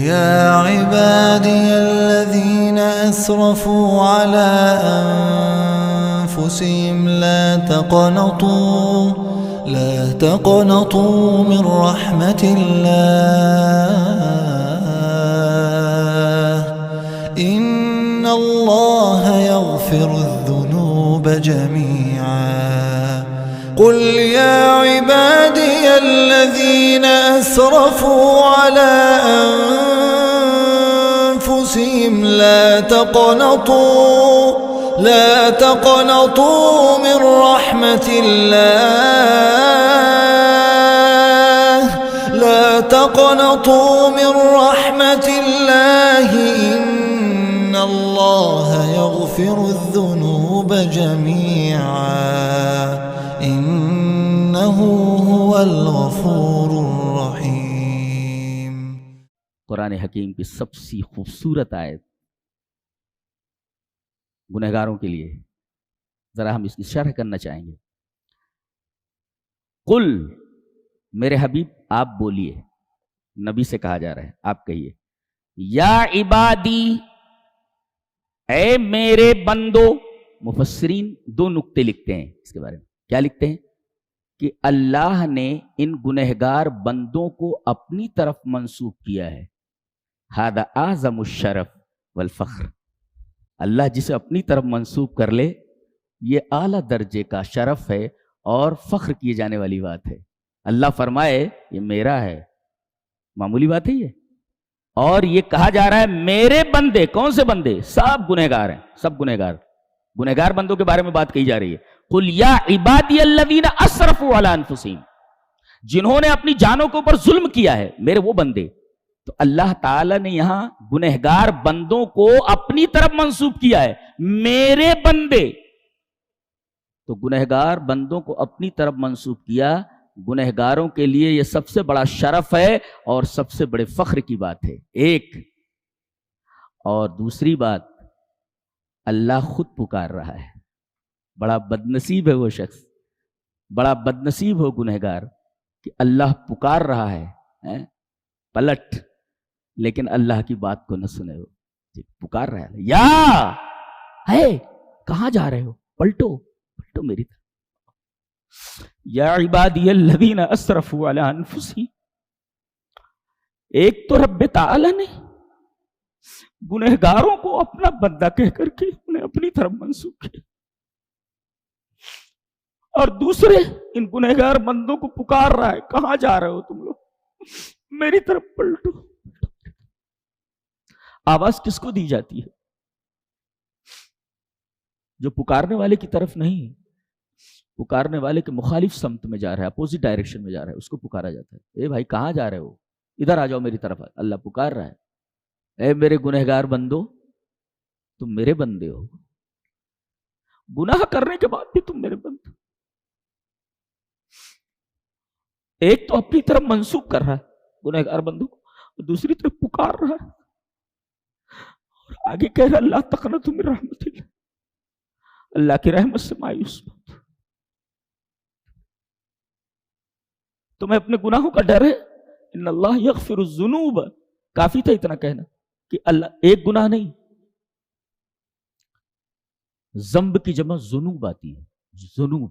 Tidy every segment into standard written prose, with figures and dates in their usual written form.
يا عبادي الذين أسرفوا على أنفسهم لا تقنطوا من رحمة الله إن الله يغفر الذنوب جميعا قل يا عبادي الذين أسرفوا على أنفسهم لا تقنطوا من رحمة الله لا تقنطوا من رحمة الله إن الله يغفر الذنوب جميعا إنه هو الغفور الرحيم. قرآن حکیم کی سب سے خوبصورت آیت گنہگاروں کے لیے، ذرا ہم اس کی شرح کرنا چاہیں گے. قل، میرے حبیب آپ بولیے، نبی سے کہا جا رہا ہے، آپ کہیے یا عبادی، اے میرے بندو. مفسرین دو نقطے لکھتے ہیں اس کے بارے میں. کیا لکھتے ہیں؟ کہ اللہ نے ان گنہگار بندوں کو اپنی طرف منسوب کیا ہے. ھذا اعظم الشرف والفخر. اللہ جسے اپنی طرف منسوب کر لے یہ اعلیٰ درجے کا شرف ہے اور فخر کیے جانے والی بات ہے. اللہ فرمائے یہ میرا ہے، معمولی بات ہے یہ. اور یہ کہا جا رہا ہے میرے بندے. کون سے بندے؟ سب گنہگار ہیں، سب گنہگار بندوں کے بارے میں بات کہی جا رہی ہے. قل یا عبادی الذین اسرفوا علی انفسہم، جنہوں نے اپنی جانوں کے اوپر ظلم کیا ہے، میرے وہ بندے. تو اللہ تعالیٰ نے یہاں گنہگار بندوں کو اپنی طرف منسوب کیا ہے، میرے بندے. تو گنہگار بندوں کو اپنی طرف منسوب کیا، گنہگاروں کے لیے یہ سب سے بڑا شرف ہے اور سب سے بڑے فخر کی بات ہے. ایک اور دوسری بات، اللہ خود پکار رہا ہے. بڑا بدنصیب ہے وہ شخص، بڑا بدنصیب ہو گنہگار کہ اللہ پکار رہا ہے پلٹ، لیکن اللہ کی بات کو نہ سنے. ہو پکار رہا ہے، یا ہے کہاں جا رہے ہو، پلٹو میری طرف. یا عبادی الذین اسرفوا علی انفسہم. ایک تو رب تعالی نے گنہگاروں کو اپنا بندہ کہہ کر کے انہیں اپنی طرف منسوب کیا، اور دوسرے ان گنہگار بندوں کو پکار رہا ہے، کہاں جا رہے ہو تم لوگ، میری طرف پلٹو. آواز کس کو دی جاتی ہے؟ جو پکارنے والے کی طرف نہیں، پکارنے والے کے مخالف سمت میں جا رہا ہے، اپوزٹ ڈائریکشن میں جا رہا ہے، اس کو پکارا جاتا ہے. اے بھائی کہاں جا رہے ہو، ادھر آ جاؤ میری طرف. اللہ پکار رہا ہے، اے میرے گنہگار بندو تم میرے بندے ہو، گناہ کرنے کے بعد بھی تم میرے بندے. ایک تو اپنی طرف منسوب کر رہا ہے گنہگار بندوں کو، اور دوسری طرف پکار رہا ہے، اور آگے کہہ رہا اللہ تقنطوا من رحمت اللہ، اللہ کی رحمت سے مایوس مت. تمہیں اپنے گناہوں کا ڈر ہے؟ ان اللہ یغفر الذنوب. کافی تھا اتنا کہنا کہ اللہ ایک گناہ نہیں، ذنب کی جمع ذنوب آتی ہے، ذنوب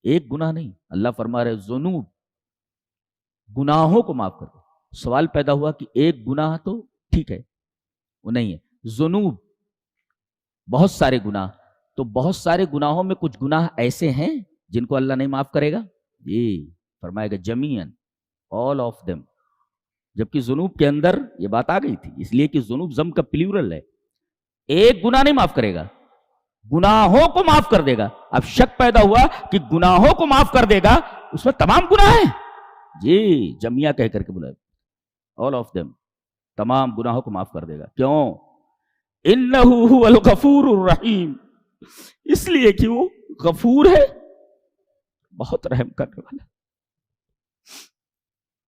ایک گناہ نہیں. اللہ فرما رہے ذنوب، گناہوں کو معاف کر دو. سوال پیدا ہوا کہ ایک گناہ تو ٹھیک ہے، وہ نہیں ہے، ذنوب بہت سارے گناہ. تو بہت سارے گناہوں میں کچھ گناہ ایسے ہیں جن کو اللہ نہیں معاف کرے گا. یہ فرمائے گا جمیعاً، all of them. جبکہ ذنوب کے اندر یہ بات آ گئی تھی، اس لیے کہ ذنوب ضم کا پلیورل ہے. ایک گناہ نہیں معاف کرے گا، گناہوں کو معاف کر دے گا. اب شک پیدا ہوا کہ گناہوں کو معاف کر دے گا، اس میں تمام گناہ ہیں. جی جمعیہ کہہ کر کے بلایا، all of them، تمام گناہوں کو معاف کر دے گا. کیوں؟ انہ هو الغفور الرحیم، اس لیے کہ وہ غفور ہے، بہت رحم کرنے والا.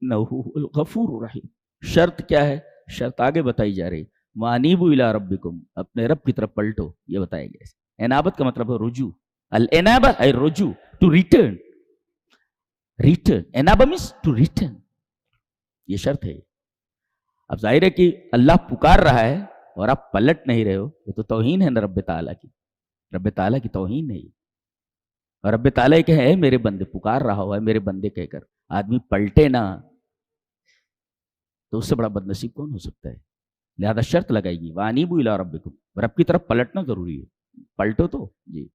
انہ هو الغفور الرحیم. شرط کیا ہے؟ شرط آگے بتائی جا رہی، وانیبوا الی ربکم، اپنے رب کی طرف پلٹو. یہ بتایا گیا. انابت کا مطلب ہے رجوع. الانابہ ای رجوع، ٹو ریٹرن. ریٹرن، انابہ مینس ٹو ریٹرن. یہ شرط ہے. اب ظاہر ہے کہ اللہ پکار رہا ہے اور آپ پلٹ نہیں رہے ہو، یہ تو توہین ہے نا رب تعالیٰ کی، رب تعالیٰ کی توہین نہیں. اور رب تعالیٰ کہ ہے میرے بندے، پکار رہا ہوا ہے میرے بندے کہہ کر، آدمی پلٹے نہ تو اس سے بڑا بد نصیب کون ہو سکتا ہے؟ لہذا شرط لگائے گی وَأَنِيبُوا إِلَىٰ رَبِّكُمْ، رب کی طرف پلٹنا ضروری ہے، پلٹو تو جی.